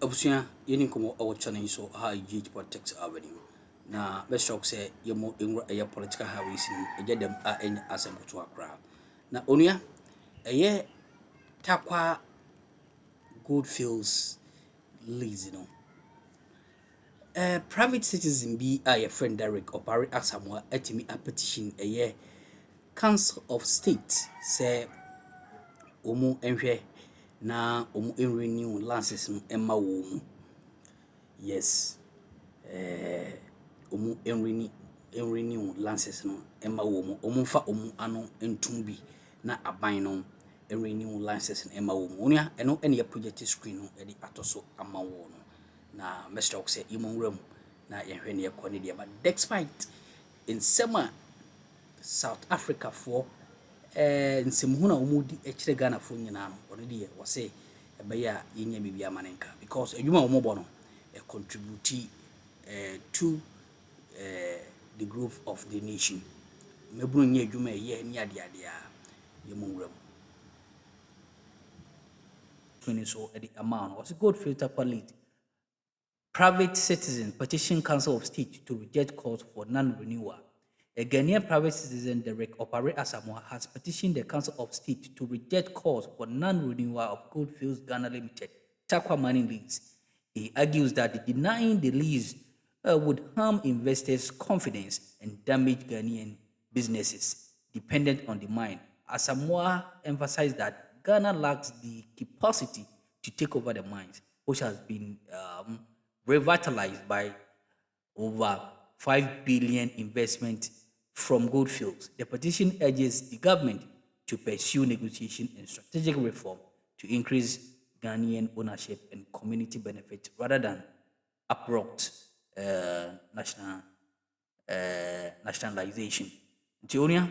Abusia, yeni komo awo channel so ha GH Politics Avenue. Na best shock say yemo enro eye political highways ni eje dem a enya asem to akra. Na onua eye Tarkwa Goldfields lease no. Private citizen be a friend Derek operate asamwa etimi a petition eye Council of State say omu enhwe na omu renew license no emma wo mu. Yes. Omu renew license no emma wo mu. Omu fa omu ano entum bi na aban no renew license no emma wo mu. Onia eno ene ya project screen no edi atoso ama wo no. Na Mr. Oxe imonwram na yehwe ne yakɔ ne dia but despite in sema South Africa for nsɛmhu na omudi ekyire Ghana fo nyina no ɔno de wɔ se ebeya yenya bibia manenka because adwuma wo mobɔ no contribute to the growth of the nation. Mebunu nye adwuma ye ni ade ye monwram so at the amount was a good filter quality. Private citizen petition Council of State to reject calls for non-renewal. A Ghanaian private citizen, Derek Opare Asamoah, has petitioned the Council of State to reject calls for non-renewal of Goldfields Ghana Limited, Tarkwa mining lease. He argues that denying the lease would harm investors' confidence and damage Ghanaian businesses dependent on the mine. Asamoah emphasized that Ghana lacks the capacity to take over the mines, which has been revitalized by over 5 billion investment from Goldfields. The petition urges the government to pursue negotiation and strategic reform to increase Ghanaian ownership and community benefit rather than abrupt nationalization. Tionia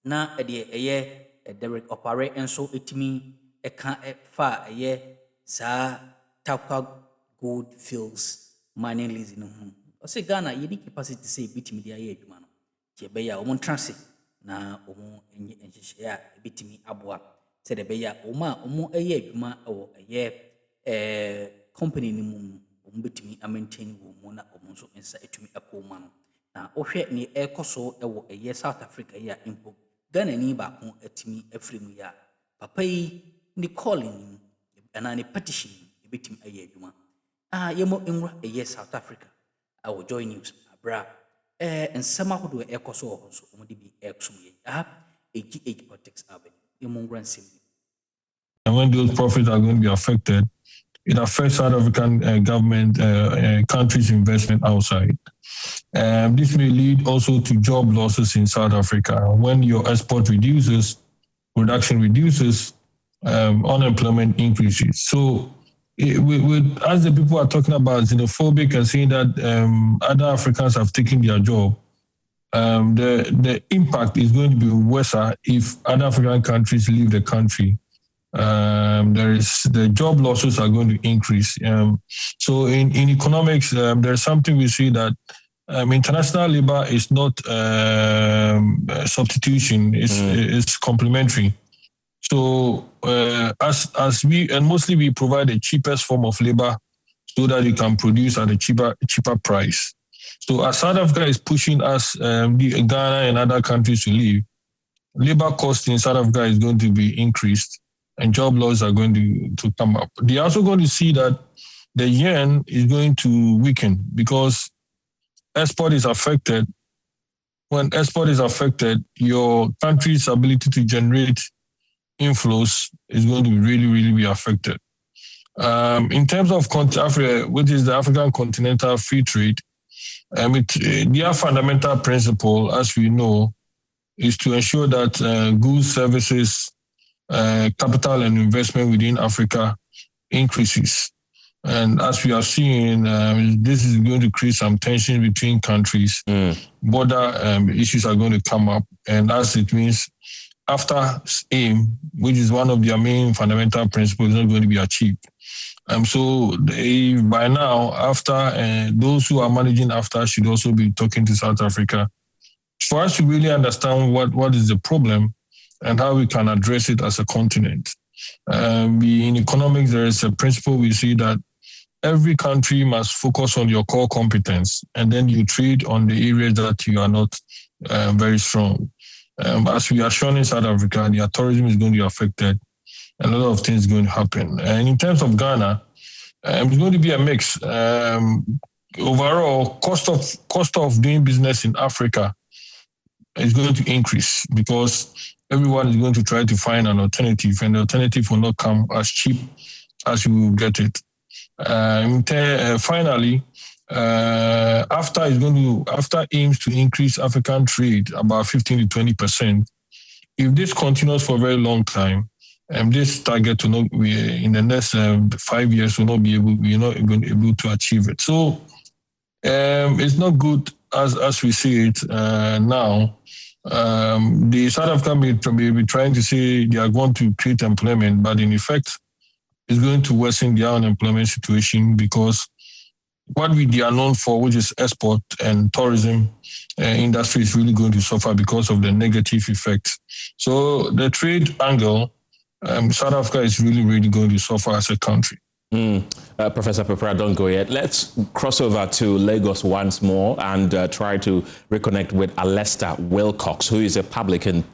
na eye Derek Opare enso etimi eka fa eye sa Tarkwa Goldfields mining lease no ho. O say Ghana ye capacity say bitimi dia ye adwuma no. Ti ebeya omo transe na omo enye enhihye a bitimi aboa. Say de beya omo eye adwuma wo eye company ni mu omo bitimi maintain wo mu na omo so ensa etumi akoma no. Na ohwe ne ekoso wo eye South Africa ya impo. Ghana ni ba ko etimi afrimu ya. Papa yi ni calling ana ni petition bitimi eye adwuma. Yemo enra eye South Africa. I will join news abra and some of the echo so only be exum AGH Politics Avenue. Yemo grand simply. And when those profits are going to be affected, it affects South African government countries' investment outside. This may lead also to job losses in South Africa. When your export reduces, production reduces, unemployment increases. So as the people are talking about xenophobic and saying that other Africans have taken their job, the impact is going to be worse if other African countries leave the country. The job losses are going to increase. So in economics, there's something we see that international labor is not substitution; it's complementary. So as we and mostly we provide the cheapest form of labor so that you can produce at a cheaper price. So as South Africa is pushing us, Ghana and other countries to leave, labor cost in South Africa is going to be increased and job losses are going to come up. They're also going to see that the yen is going to weaken because export is affected. When export is affected, your country's ability to generate inflows is going to really be affected. In terms of Africa, which is the African Continental Free Trade, their fundamental principle, as we know, is to ensure that goods, services, capital and investment within Africa increases. And as we are seeing, this is going to create some tension between countries. Border issues are going to come up. And as it means, after aim, which is one of their main fundamental principles, is not going to be achieved. So by now, after those who are managing after should also be talking to South Africa for us to really understand what is the problem and how we can address it as a continent. In economics, there is a principle we see that every country must focus on your core competence, and then you trade on the areas that you are not very strong. As we are shown in South Africa, their tourism is going to be affected. A lot of things going to happen. And in terms of Ghana, it's going to be a mix. Overall, cost of doing business in Africa is going to increase because everyone is going to try to find an alternative, and the alternative will not come as cheap as you will get it. Finally, after aims to increase African trade about 15 to 20%, if this continues for a very long time, this target will not be, in the next 5 years, we're not going to be able to achieve it. So it's not good as we see it now. The South Africa may be trying to say they are going to create employment, but in effect, it's going to worsen their unemployment situation because what they are known for, which is export and tourism industry, is really going to suffer because of the negative effects. So the trade angle, South Africa is really, really going to suffer as a country. Professor Pepera, don't go yet. Let's cross over to Lagos once more and try to reconnect with Alester Wilcox, who is a public and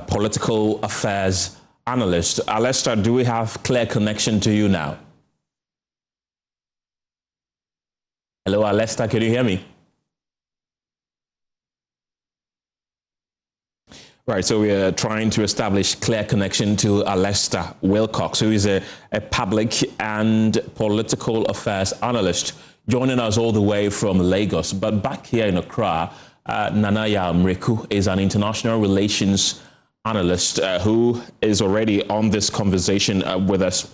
political affairs analyst. Alester, do we have clear connection to you now? Hello, Alester, can you hear me? Right, so we are trying to establish clear connection to Alester Wilcox, who is a public and political affairs analyst, joining us all the way from Lagos. But back here in Accra, Nanaya Mreku is an international relations analyst who is already on this conversation with us.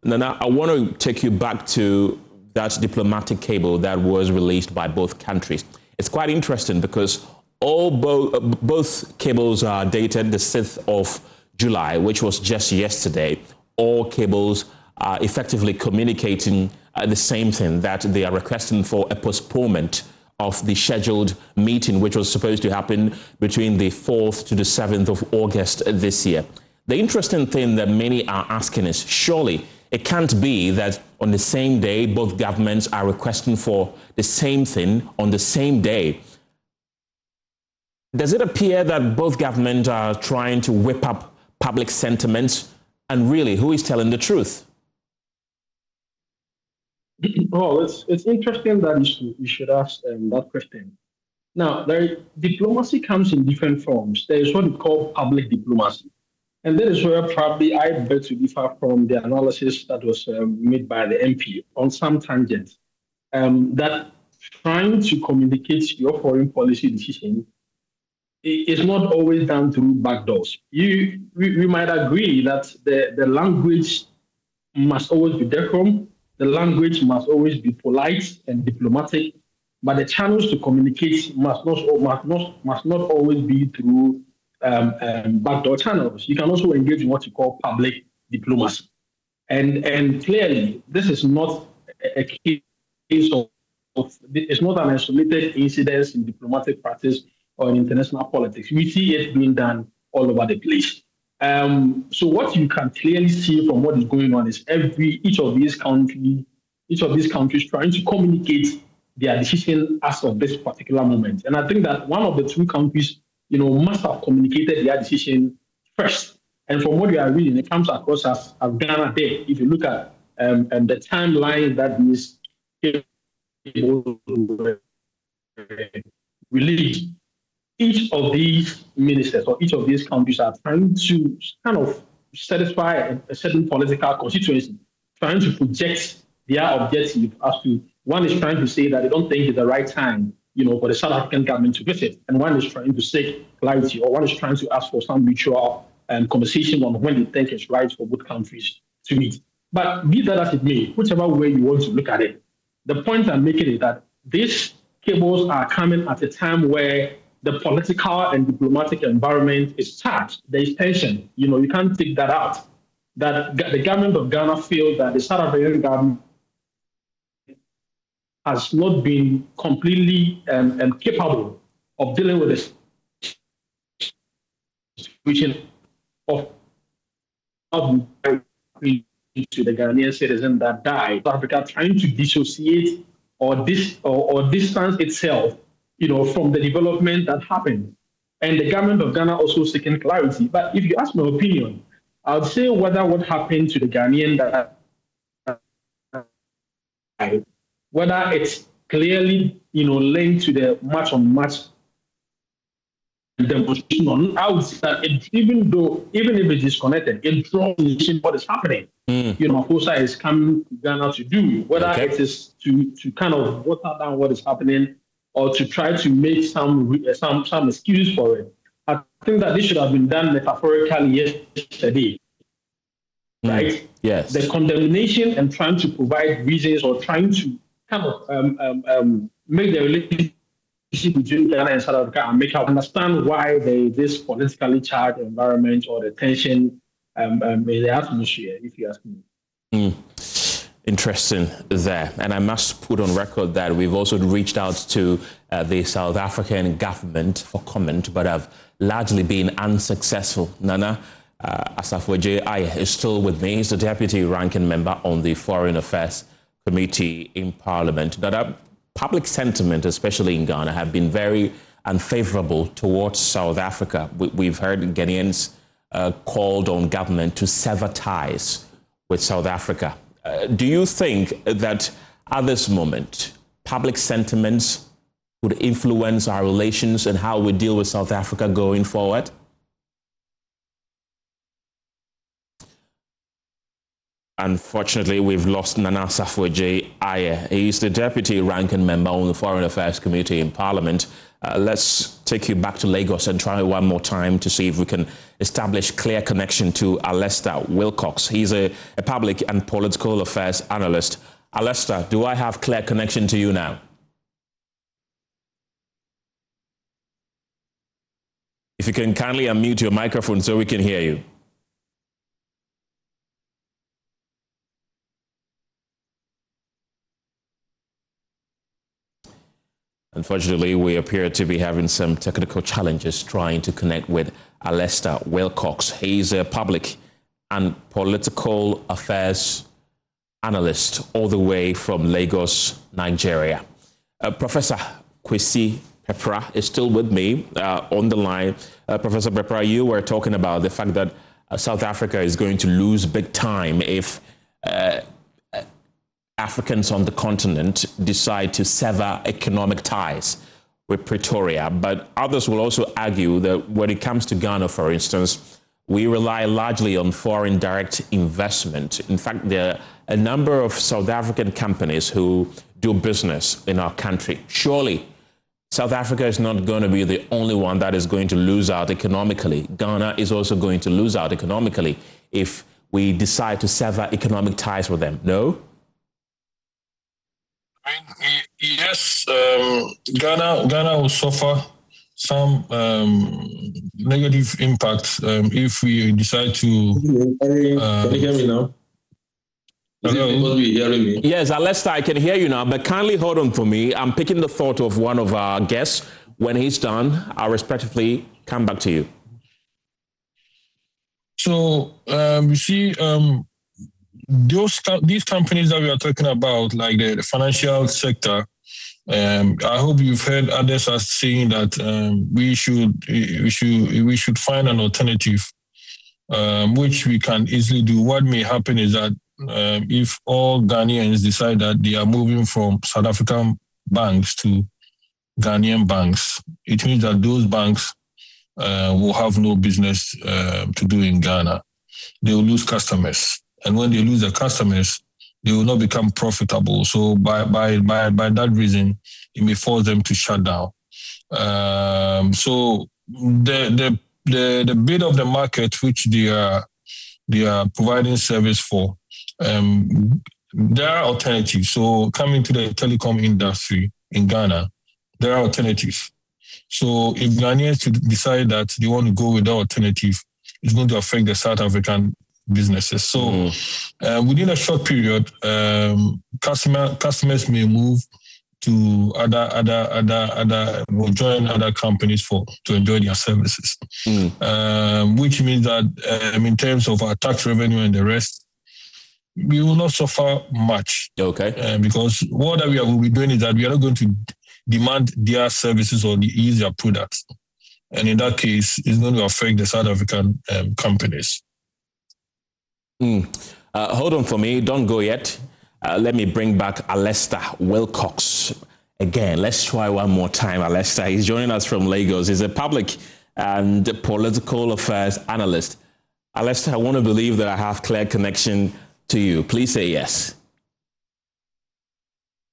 Nana, I want to take you back to that diplomatic cable that was released by both countries. It's quite interesting because both cables are dated the 6th of July, which was just yesterday. All cables are effectively communicating the same thing, that they are requesting for a postponement of the scheduled meeting, which was supposed to happen between the 4th to the 7th of August this year. The interesting thing that many are asking is, surely it can't be that on the same day, both governments are requesting for the same thing on the same day. Does it appear that both governments are trying to whip up public sentiments? And really, who is telling the truth? Oh, it's interesting that you should ask that question. Now, diplomacy comes in different forms. There is what we call public diplomacy. And that is where probably I beg to differ from the analysis that was made by the MP on some tangents. That trying to communicate your foreign policy decision is not always done through back doors. We might agree that the language must always be decorum, the language must always be polite and diplomatic, but the channels to communicate must not always be through backdoor channels. You can also engage in what you call public diplomacy. And clearly, this is not a case of it's not an isolated incident in diplomatic practice or in international politics. We see it being done all over the place. So what you can clearly see from what is going on is each of these countries trying to communicate their decision as of this particular moment. And I think that one of the two countries, must have communicated their decision first. And from what you are reading, it comes across as Ghana did. If you look at the timeline that these were released, each of these ministers or each of these countries are trying to kind of satisfy a certain political constituency, trying to project their objective as to, one is trying to say that they don't think it's the right time, for the South African government to visit, and one is trying to seek clarity, or one is trying to ask for some mutual conversation on when they think it's right for both countries to meet. But be that as it may, whichever way you want to look at it, the point I'm making is that these cables are coming at a time where the political and diplomatic environment is charged. There is tension. You can't take that out. That the government of Ghana feels that the South African government has not been completely capable of dealing with this situation of to the Ghanaian citizen that died. South Africa trying to dissociate or distance itself, from the development that happened. And the government of Ghana also seeking clarity. But if you ask my opinion, I would say whether what happened to the Ghanaian that died, whether it's clearly, linked to the match-on-match demonstration, I would say that even if it's disconnected, it draws what is happening. Fosa is coming to Ghana to do, whether it is to kind of water down what is happening or to try to make some excuse for it. I think that this should have been done metaphorically yesterday, right? Yes. The condemnation and trying to provide reasons or trying to kind of make the relationship between Ghana and South Africa and make us understand why there is this politically charged environment or the tension in the atmosphere, if you ask me. Interesting there. And I must put on record that we've also reached out to the South African government for comment, but have largely been unsuccessful. Nana Asafo-Adjei Aye is still with me. He's the deputy ranking member on the Foreign Affairs Committee in Parliament. That public sentiment, especially in Ghana, have been very unfavorable towards South Africa. We've heard Ghanaians called on government to sever ties with South Africa. Do you think that at this moment, public sentiments would influence our relations and how we deal with South Africa going forward? Unfortunately, we've lost Nana Asafo-Adjei Aye. He's the deputy ranking member on the Foreign Affairs Committee in Parliament. Let's take you back to Lagos and try one more time to see if we can establish clear connection to Alistair Wilcox. He's a public and political affairs analyst. Alistair, do I have clear connection to you now? If you can kindly unmute your microphone so we can hear you. Unfortunately, we appear to be having some technical challenges trying to connect with Alistair Wilcox. He's a public and political affairs analyst all the way from Lagos, Nigeria. Professor Kwesi Pepra is still with me on the line. Professor Pepra, you were talking about the fact that South Africa is going to lose big time if Africans on the continent decide to sever economic ties with Pretoria. But others will also argue that when it comes to Ghana, for instance, we rely largely on foreign direct investment. In fact, there are a number of South African companies who do business in our country. Surely, South Africa is not going to be the only one that is going to lose out economically. Ghana is also going to lose out economically if we decide to sever economic ties with them. No? Yes, Ghana will suffer some negative impact if we decide to. Can you hear me now? Hello? Be hearing me? Yes, Alistair, I can hear you now, but kindly hold on for me. I'm picking the thought of one of our guests. When he's done, I'll respectively come back to you. So, you see, these companies that we are talking about, like the financial sector, I hope you've heard others are saying that we should find an alternative, which we can easily do. What may happen is that if all Ghanaians decide that they are moving from South African banks to Ghanaian banks, it means that those banks will have no business to do in Ghana. They will lose customers. And when they lose their customers, they will not become profitable. So by that reason, it may force them to shut down. So the bit of the market which they are providing service for, there are alternatives. So coming to the telecom industry in Ghana, there are alternatives. So if Ghanaians decide that they want to go with that alternative, it's going to affect the South African businesses. So within a short period, customers may move to will join other companies to enjoy their services. Which means that in terms of our tax revenue and the rest, we will not suffer much. Okay. Because what we will be doing is that we are not going to demand their services or use their products. And in that case, it's going to affect the South African companies. Hold on for me. Don't go yet. Let me bring back Alistair Wilcox again. Let's try one more time. Alistair, he's joining us from Lagos. He's a public and political affairs analyst. Alistair, I want to believe that I have clear connection to you. Please say yes.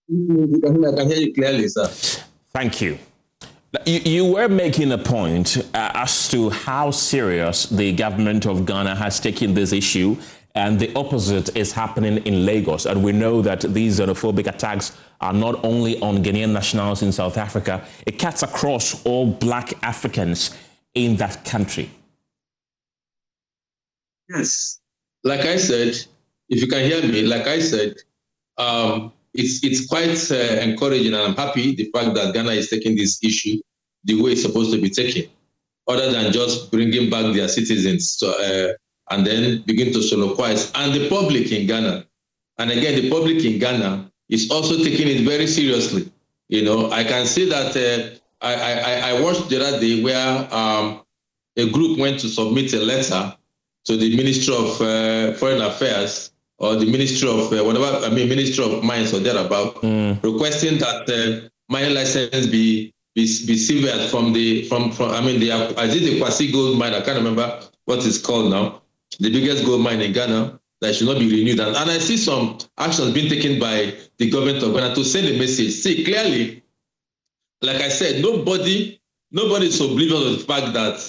I can hear you clearly, sir. Thank you. You were making a point as to how serious the government of Ghana has taken this issue, and the opposite is happening in Lagos. And we know that these xenophobic attacks are not only on Ghanaian nationals in South Africa, it cuts across all black Africans in that country. Yes. Like I said, if you can hear me, like I said, it's quite encouraging, and I'm happy the fact that Ghana is taking this issue the way it's supposed to be taken, other than just bringing back their citizens and then begin to soliloquize. And the public in Ghana, and again, the public in Ghana is also taking it very seriously. You know, I can see that I watched the other day where a group went to submit a letter to the Ministry of Foreign Affairs, or the Ministry of Ministry of Mines or thereabout, requesting that mining license be severed from the Kwasi gold mine. I can't remember what it's called now, the biggest gold mine in Ghana, that should not be renewed. And I see some actions being taken by the government of Ghana to send a message. See, clearly, like I said, nobody is oblivious to the fact that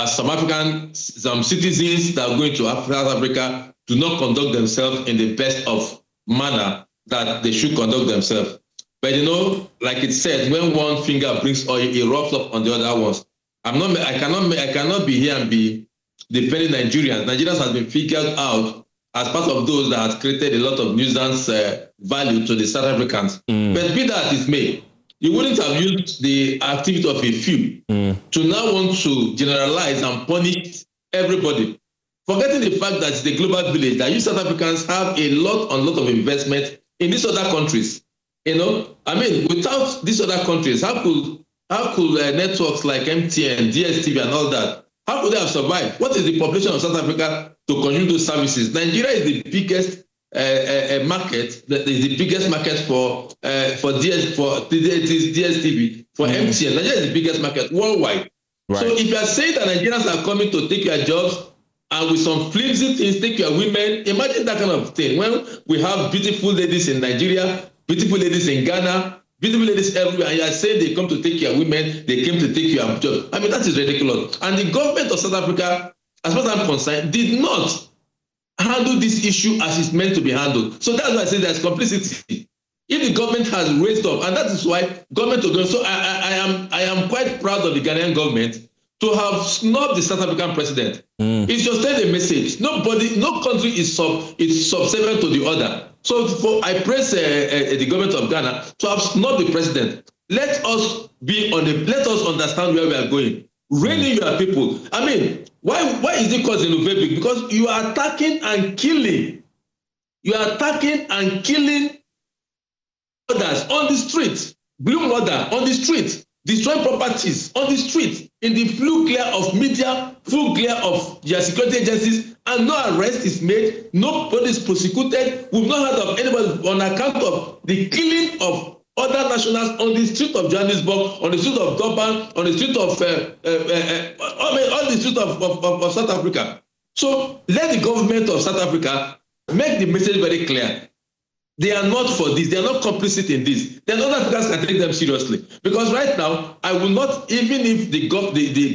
some citizens that are going to South Africa do not conduct themselves in the best of manner that they should conduct themselves. But you know, like it said, when one finger brings oil, it rubs up on the other ones. I cannot be here and be defending Nigerians. Nigerians have been figured out as part of those that have created a lot of nuisance value to the South Africans. But be that it may, you wouldn't have used the activity of a few to now want to generalize and punish everybody, forgetting the fact that it's the global village, that you South Africans have a lot of investment in these other countries. You know, I mean, without these other countries, how could networks like MTN, DSTV, and all that, how could they have survived? What is the population of South Africa to consume those services? Nigeria is the biggest market. That is the biggest market for DSTV, for MTN. Nigeria is the biggest market worldwide. Right. So if you are saying that Nigerians are coming to take your jobs and with some flimsy things take your women, imagine that kind of thing. When we have beautiful ladies in Nigeria, beautiful ladies in Ghana, beautiful ladies everywhere, and you are saying they come to take your women, they came to take your jobs. I mean, that is ridiculous. And the government of South Africa, as far as I'm concerned, did not handle this issue as it's meant to be handled. So that's why I say there's complicity. If the government has raised up, and that is why government of Ghana, so I am quite proud of the Ghanaian government to have snubbed the South African president. It's just send a message. No country is subservient to the other. So I praise the government of Ghana to have snubbed the president. Let us understand where we are going. Really, your people. I mean, why is it called xenophobic? Because you are attacking and killing. You are attacking and killing others on the street. Blue murder on the street. Destroying properties on the street, in the full glare of media, full glare of their security agencies, and no arrest is made, nobody is prosecuted. We've not heard of anybody on account of the killing of other nationals on the street of Johannesburg, on the street of Durban, on the street of on the street of South Africa. So let the government of South Africa make the message very clear. They are not for this. They are not complicit in this. Then other Africans can take them seriously. Because right now, I will not, even if the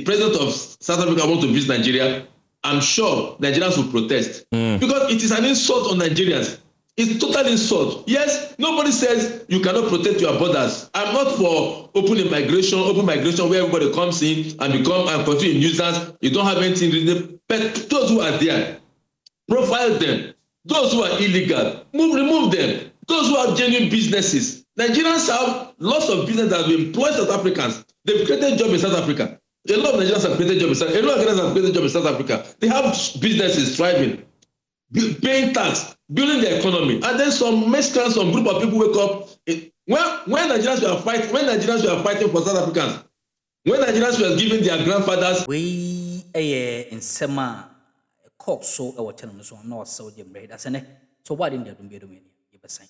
president of South Africa wants to visit Nigeria, I'm sure Nigerians will protest. Because it is an insult on Nigerians. It's total insult. Yes, nobody says you cannot protect your borders. I'm not for open migration where everybody comes in and continue in nuisance. You don't have anything. But those who are there, profile them. Those who are illegal, remove them. Those who have genuine businesses. Nigerians have lots of business that will employ South Africans. They've created jobs in South Africa. A lot of Nigerians have created jobs in South Africa. A lot of Nigerians have created jobs in South Africa. They have businesses thriving, paying tax. building the economy. And then some Mexicans, some group of people wake up. When Nigerians were fighting for South Africans, when Nigerians were giving their grandfathers. We in summer court so our channel so no Saudi Arabia. So why didn't they do me? You were saying